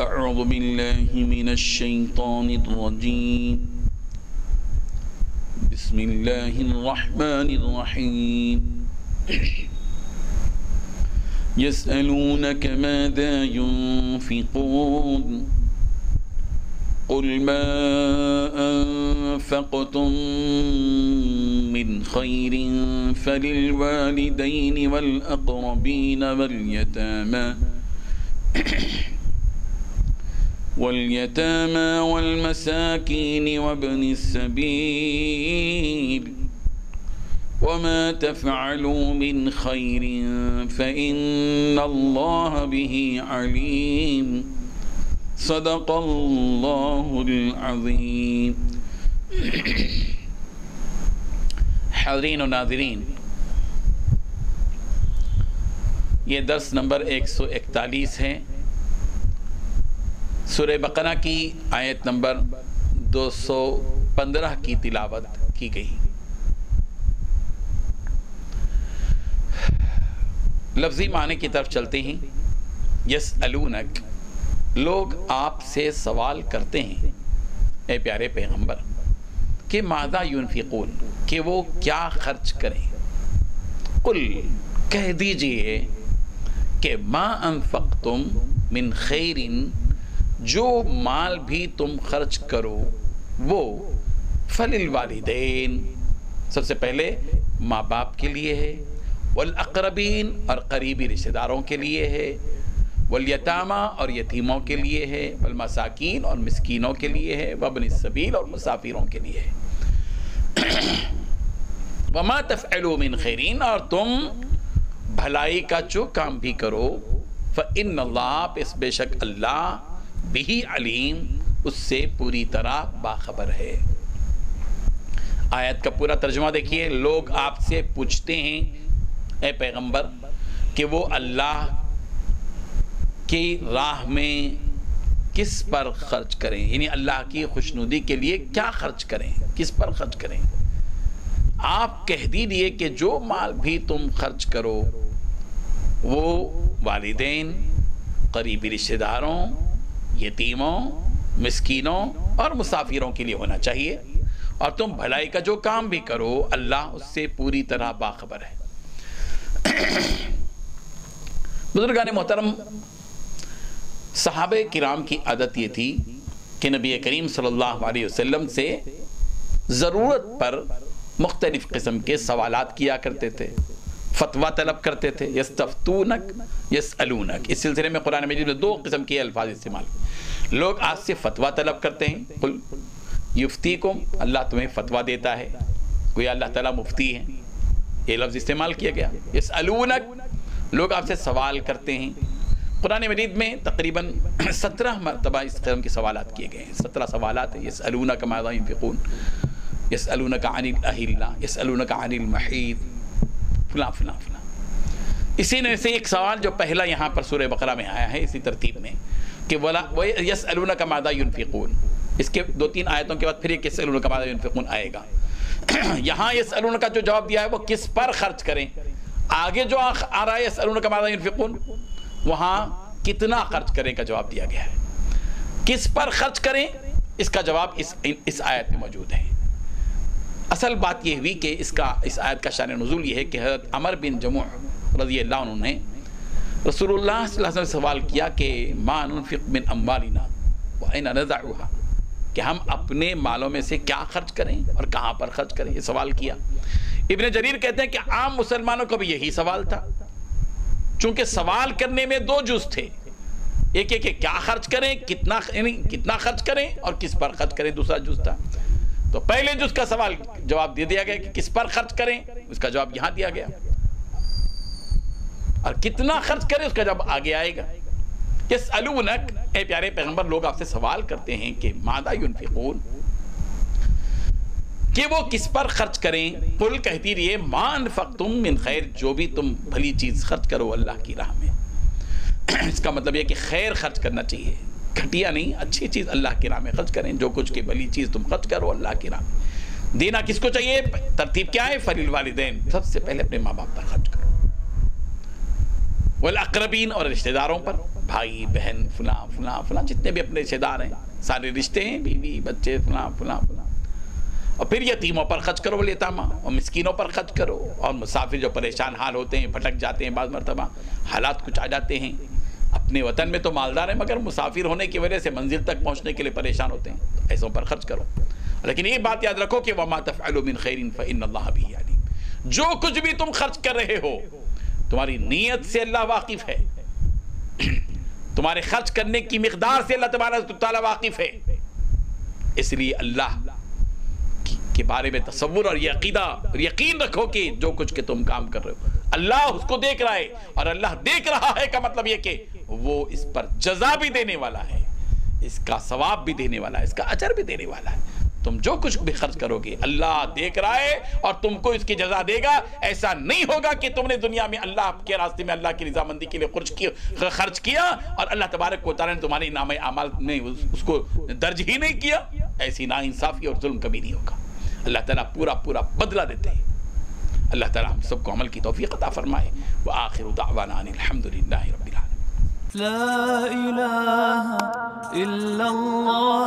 أعوذ بالله من الشيطان الرجيم بسم الله الرحمن الرحيم يسألونك ماذا ينفقون قل ما أنفقتم من خير فللوالدين والأقربين واليتامى والمساكين وابن السبيل وما تفعلوا من خير فإن الله به عليم صدق اللہ العظیم۔ حاضرین و ناظرین، یہ درس نمبر 141 ہے۔ سورہ بقرہ کی آیت نمبر 215 کی تلاوت کی گئی۔ لفظی معنی کی طرف چلتے ہیں۔ یسألونک، لوگ آپ سے سوال کرتے ہیں اے پیارے پیغمبر کہ ماذا ينفقون، کہ وہ کیا خرچ کریں۔ قل، کہہ دیجئے کہ ما انفقتم من خیر، جو مال بھی تم خرچ کرو وہ فللوالدین، سب سے پہلے ماں باپ کے لیے ہے، والاقربین، اور قریبی رشتہ داروں کے لیے ہے، والیتامہ، اور یتیموں کے لیے ہے، والمساکین، اور مسکینوں کے لیے ہے، وابن السبیل، اور مسافروں کے لیے ہے۔ وما تفعلوا من خیرین، اور تم بھلائی کا جو کام بھی کرو، فإن اللہ، پس بے شک اللہ، بہی علیم، اس سے پوری طرح باخبر ہے۔ آیت کا پورا ترجمہ دیکھیے۔ لوگ آپ سے پوچھتے ہیں اے پیغمبر کہ وہ اللہ کی راہ میں کس پر خرچ کریں، یعنی اللہ کی خوشنودی کے لیے کیا خرچ کریں، کس پر خرچ کریں۔ آپ کہہ دیجئے کہ جو مال بھی تم خرچ کرو وہ والدین، قریبی رشتہ داروں، یتیموں، مسکینوں اور مسافروں کے لیے ہونا چاہیے، اور تم بھلائی کا جو کام بھی کرو اللہ اس سے پوری طرح باخبر ہے۔ بزرگان محترم، صحابہ کرام کی عادت یہ تھی کہ نبی کریم صلی اللہ علیہ وسلم سے ضرورت پر مختلف قسم کے سوالات کیا کرتے تھے، فتویٰ طلب کرتے تھے۔ یستفتونک، یسألونک، اس سلسلے میں قرآن مجید میں 2 قسم کے الفاظ استعمال۔ لوگ آج سے فتویٰ طلب کرتے ہیں، قل یفتیکم، اللہ تمہیں فتویٰ دیتا ہے، گویا اللہ تعالیٰ مفتی ہیں، یہ لفظ استعمال کیا گیا۔ یسألونک، لوگ آپ سے سوال کرتے ہیں۔ قرآن مجید میں تقریباً 17 مرتبہ اس قسم کے سوالات کیے گئے ہیں، 17 سوالات ہیں۔ یسألونک ماذا ينفقون، یسألونک عن الأہلہ، یسألونک عن المحیط، فلاں فلاں فلاں۔ اسی نے سے ایک سوال جو پہلا یہاں پر سورہ بقرہ میں آیا ہے اسی ترتیب میں کہ یسألونک ماذا ينفقون، اس کے 2-3 آیتوں کے بعد پھر ایک یسألونک ماذا ينفقون آئے گا۔ یہاں یسألونک کا جو جواب دیا ہے وہ کس پر خرچ کریں، آگے جو آ رہا ہے یسألونک ماذا ينفقون، وہاں کتنا خرچ کریں کا جواب دیا گیا ہے۔ کس پر خرچ کریں اس کا جواب اس آیت میں موجود ہے۔ اصل بات یہ ہوئی کہ اس آیت کا شان نزول یہ ہے کہ حضرت عمر بن جموح رضی اللہ عنہ نے رسول اللہ صلی اللہ علیہ وسلم سے سوال کیا کہ ما ننفق من اموالنا وأين نضعها، کہ ہم اپنے مالوں میں سے کیا خرچ کریں اور کہاں پر خرچ کریں، یہ سوال کیا۔ ابن جریر کہتے ہیں کہ عام مسلمانوں کو بھی یہی سوال تھا، چونکہ سوال کرنے میں 2 جز تھے، ایک کہ کیا خرچ کریں، کتنا خرچ کریں، اور کس پر خرچ کریں دوسرا جز تھا۔ تو پہلے جز کا سوال جواب دے دیا گیا کہ کس پر خرچ کریں، اس کا جواب یہاں دیا گیا، اور کتنا خرچ کریں اس کا جواب آگے آئے گا۔ یسألونک، اے پیارے پیغمبر، لوگ آپ سے سوال کرتے ہیں کہ ماذا ينفقون، کہ وہ کس پر خرچ کریں۔ قل، کہتی رہیے، ما انفقتم من خیر، جو بھی تم بھلی چیز خرچ کرو اللہ کی راہ میں۔ اس کا مطلب یہ کہ خیر خرچ کرنا چاہیے، گھٹیا نہیں، اچھی چیز اللہ کی راہ میں خرچ کریں، جو کچھ کی بھلی چیز تم خرچ کرو اللہ کی راہ میں۔ دینا کس کو چاہیے، ترتیب کیا ہے، فللوالدین، سب سے پہلے اپنے ماں باپ پر خرچ کرو۔ والاقربین، اور رشتہ داروں پر، بھائی بہن فلاں فلاں فلاں جتنے بھی اپنے رشتہ دار ہیں، سارے رشتے ہیں، بیوی بچے فلاں فلاں فلاں. اور پھر یتیموں پر خرچ کرو، والیتامہ، اور مسکینوں پر خرچ کرو، اور مسافر جو پریشان حال ہوتے ہیں، بھٹک جاتے ہیں، بعض مرتبہ حالات کچھ آ جاتے ہیں، اپنے وطن میں تو مالدار ہیں مگر مسافر ہونے کی وجہ سے منزل تک پہنچنے کے لیے پریشان ہوتے ہیں، تو ایسوں پر خرچ کرو. لیکن ایک بات یاد رکھو کہ وَمَا تَفْعَلُوا مِنْ خَيْرٍ فَإِنَّ اللَّهَ بِهِ عَلِيمٌ. جو کچھ بھی تم خرچ کر رہے ہو تمہاری نیت سے اللہ واقف ہے، تمہارے خرچ کرنے کی مقدار سے اللہ تبارک و تعالیٰ واقف ہے. اس لیے اللہ کے بارے میں تصور اور عقیدہ اور یقین رکھو کہ جو کچھ کہ تم کام کر رہے ہو اللہ اس کو دیکھ رہا ہے، اور اللہ دیکھ رہا ہے کا مطلب یہ کہ وہ اس پر جزا بھی دینے والا ہے، اس کا ثواب بھی دینے والا ہے، اس کا اجر بھی دینے والا ہے. تم جو کچھ بھی خرچ کرو گے اللہ دیکھ رہا ہے اور تم کو اس کی جزا دے گا. ایسا نہیں ہوگا کہ تم نے دنیا میں اللہ کے راستے میں اللہ کی رضامندی کے لیے خرچ کیا اور اللہ تبارک و تعالیٰ نے تمہارے نامہ اعمال میں اس کو درج ہی نہیں کیا. ایسی ناانصافی اور ظلم کبھی نہیں ہوگا. اللہ تعالیٰ پورا پورا بدلہ دیتے ہیں. اللہ تعالیٰ ہم سب کو عمل کی توفیق عطا فرمائے. وآخر دعوانا ان الحمدللہ رب العالمین. لا الہ الا اللہ